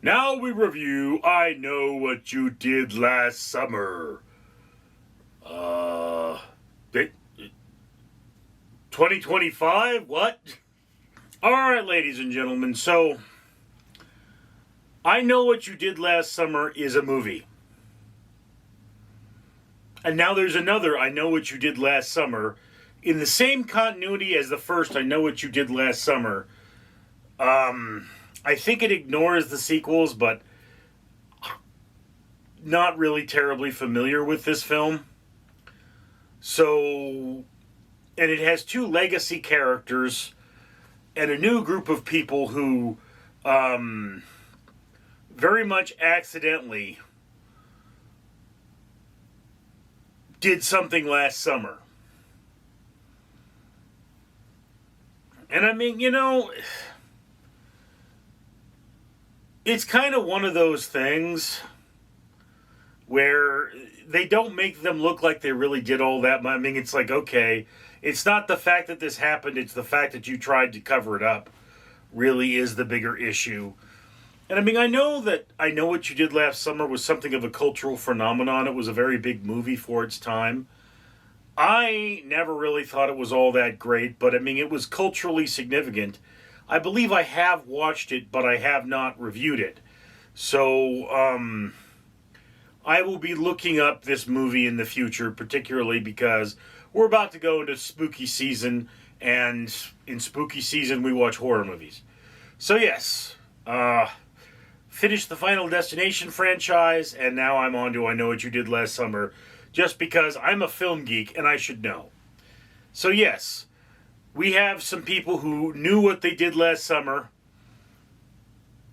Now we review I Know What You Did Last Summer. Uh, 2025? What? Alright, ladies and gentlemen, so I Know What You Did Last Summer is a movie. And now there's another I Know What You Did Last Summer in the same continuity as the first I Know What You Did Last Summer. I think it ignores the sequels, but not really terribly familiar with this film. So, and it has two legacy characters and a new group of people who very much accidentally did something last summer. And I mean, it's kind of one of those things where they don't make them look like they really did all that. I mean, it's like, okay, it's not the fact that this happened, it's the fact that you tried to cover it up really is the bigger issue. And I mean, I know What You Did Last Summer was something of a cultural phenomenon. It was a very big movie for its time. I never really thought it was all that great, but I mean, it was culturally significant. I believe I have watched it, but I have not reviewed it. So, I will be looking up this movie in the future, particularly because we're about to go into spooky season, and in spooky season we watch horror movies. So yes, finished the Final Destination franchise, and now I'm on to I Know What You Did Last Summer, just because I'm a film geek and I should know. So yes, we have some people who knew what they did last summer.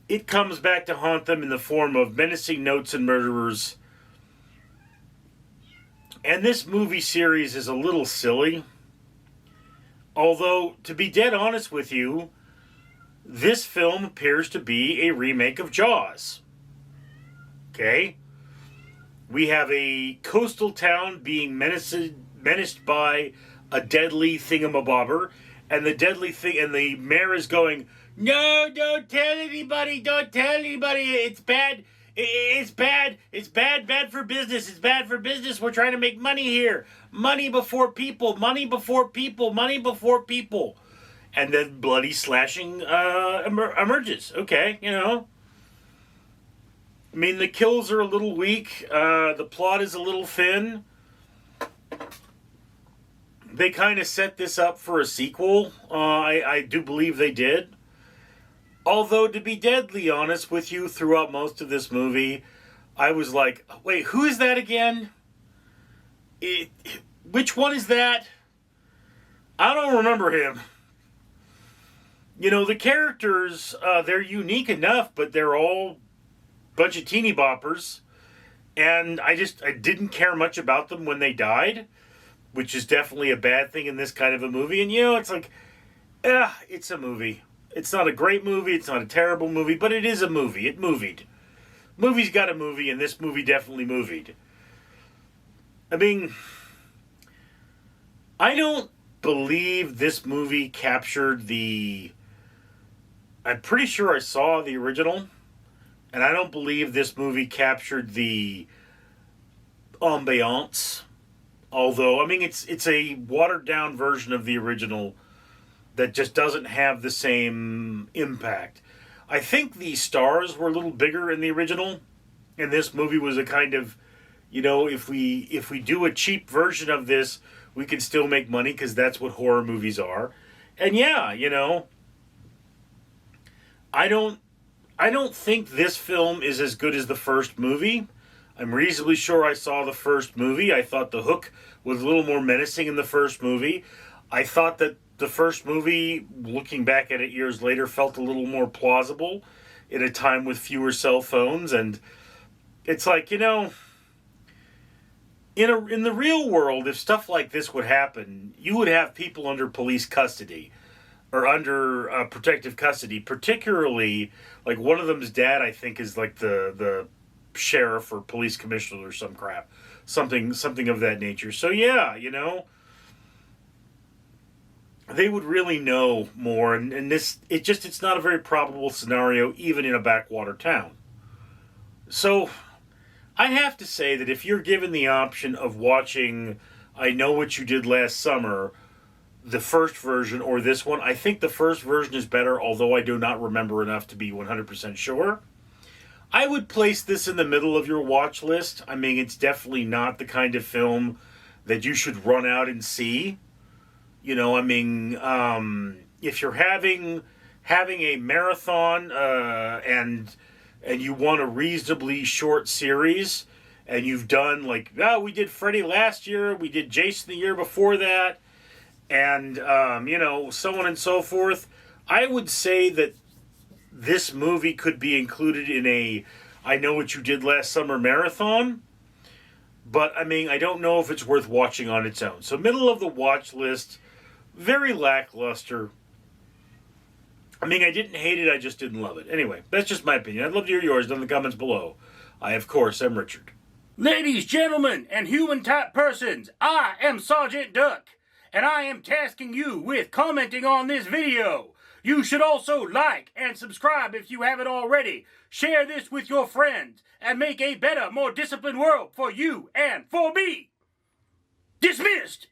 It comes back to haunt them in the form of menacing notes and murderers. And this movie series is a little silly. Although, to be dead honest with you, this film appears to be a remake of Jaws. Okay? We have a coastal town being menaced by a deadly thingamabobber, and the mayor is going, "No, don't tell anybody, it's bad, it's bad for business, we're trying to make money here, money before people. And then bloody slashing emerges. Okay, I mean, the kills are a little weak, the plot is a little thin. They kind of set this up for a sequel. I do believe they did. Although, to be deadly honest with you, throughout most of this movie, I was like, wait, who is that again? Which one is that? I don't remember him. The characters, they're unique enough, but they're all a bunch of teeny boppers. And I didn't care much about them when they died, which is definitely a bad thing in this kind of a movie. And, it's like, it's a movie. It's not a great movie, it's not a terrible movie, but it is a movie. It movied. Movies got a movie, and this movie definitely movied. I mean, I don't believe this movie captured I'm pretty sure I saw the original, and I don't believe this movie captured the ambiance. Although, I mean, it's a watered-down version of the original that just doesn't have the same impact. I think the stars were a little bigger in the original, and this movie was a kind of, if we do a cheap version of this, we can still make money, because that's what horror movies are. And yeah, I don't think this film is as good as the first movie. I'm reasonably sure I saw the first movie. I thought the hook was a little more menacing in the first movie. I thought that the first movie, looking back at it years later, felt a little more plausible in a time with fewer cell phones. And it's like, in the real world, if stuff like this would happen, you would have people under police custody or under protective custody. Particularly, like, one of them's dad, I think, is like the sheriff or police commissioner or some crap, something of that nature. So yeah, they would really know more. And it's not a very probable scenario, even in a backwater town. So I have to say that if you're given the option of watching I Know What You Did Last Summer, the first version, or this one, I think the first version is better, although I do not remember enough to be 100% sure. I would place this in the middle of your watch list. I mean, it's definitely not the kind of film that you should run out and see. You know, I mean, if you're having a marathon and you want a reasonably short series, and you've done like, we did Freddy last year, we did Jason the year before that, and so on and so forth, I would say that this movie could be included in a I Know What You Did Last Summer marathon. But, I mean, I don't know if it's worth watching on its own. So, middle of the watch list, very lackluster. I mean, I didn't hate it, I just didn't love it. Anyway, that's just my opinion. I'd love to hear yours down in the comments below. I, of course, am Richard. Ladies, gentlemen, and human-type persons, I am Sergeant Duck, and I am tasking you with commenting on this video. You should also like and subscribe if you haven't already. Share this with your friends and make a better, more disciplined world for you and for me. Dismissed!